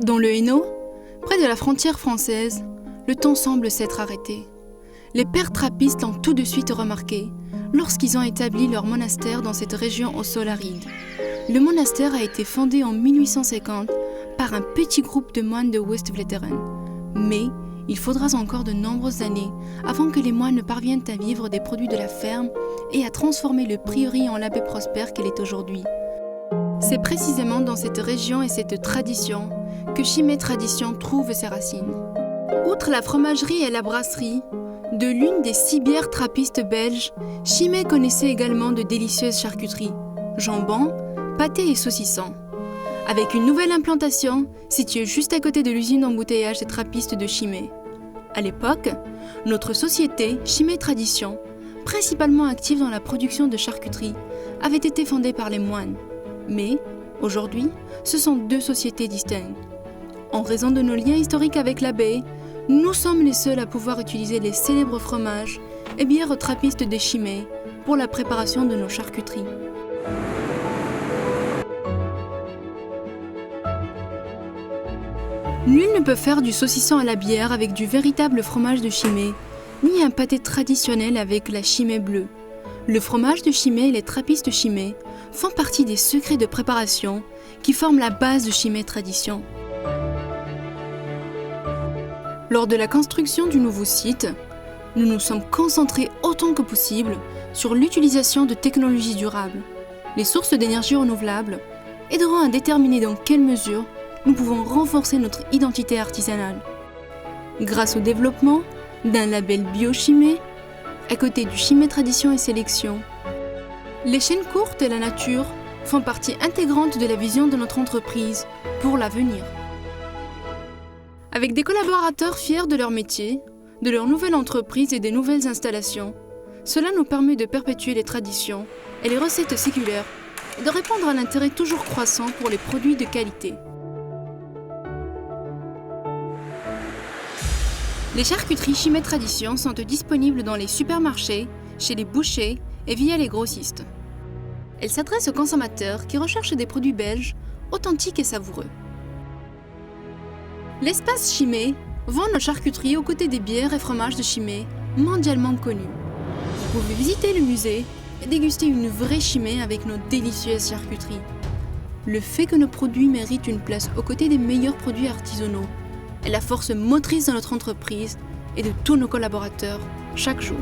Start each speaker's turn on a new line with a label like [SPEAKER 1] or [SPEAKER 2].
[SPEAKER 1] Dans le Hainaut, près de la frontière française, le temps semble s'être arrêté. Les pères trappistes l'ont tout de suite remarqué lorsqu'ils ont établi leur monastère dans cette région au sol aride. Le monastère a été fondé en 1850 par un petit groupe de moines de Westvleteren. Mais il faudra encore de nombreuses années avant que les moines ne parviennent à vivre des produits de la ferme et à transformer le prieuré en l'abbaye prospère qu'elle est aujourd'hui. C'est précisément dans cette région et cette tradition que Chimay Tradition trouve ses racines. Outre la fromagerie et la brasserie, de l'une des 6 bières trappistes belges, Chimay connaissait également de délicieuses charcuteries, jambon, pâté et saucisson. Avec une nouvelle implantation située juste à côté de l'usine d'embouteillage des trappistes de Chimay. À l'époque, notre société, Chimay Tradition, principalement active dans la production de charcuterie, avait été fondée par les moines. Mais, aujourd'hui, ce sont 2 sociétés distinctes. En raison de nos liens historiques avec l'abbaye, nous sommes les seuls à pouvoir utiliser les célèbres fromages et bières trappistes de Chimay pour la préparation de nos charcuteries. Nul ne peut faire du saucisson à la bière avec du véritable fromage de Chimay, ni un pâté traditionnel avec la Chimay bleue. Le fromage de Chimay et les trappistes de Chimay font partie des secrets de préparation qui forment la base de Chimay Tradition. Lors de la construction du nouveau site, nous nous sommes concentrés autant que possible sur l'utilisation de technologies durables. Les sources d'énergie renouvelable aideront à déterminer dans quelle mesure nous pouvons renforcer notre identité artisanale. Grâce au développement d'un label bio-Chimay, à côté du Chimay Tradition et Sélection, les chaînes courtes et la nature font partie intégrante de la vision de notre entreprise pour l'avenir. Avec des collaborateurs fiers de leur métier, de leur nouvelle entreprise et des nouvelles installations, cela nous permet de perpétuer les traditions et les recettes séculaires et de répondre à l'intérêt toujours croissant pour les produits de qualité. Les charcuteries Chimay Tradition sont disponibles dans les supermarchés, chez les bouchers et via les grossistes. Elles s'adressent aux consommateurs qui recherchent des produits belges authentiques et savoureux. L'espace Chimay vend nos charcuteries aux côtés des bières et fromages de Chimay mondialement connus. Vous pouvez visiter le musée et déguster une vraie Chimay avec nos délicieuses charcuteries. Le fait que nos produits méritent une place aux côtés des meilleurs produits artisanaux est la force motrice de notre entreprise et de tous nos collaborateurs chaque jour.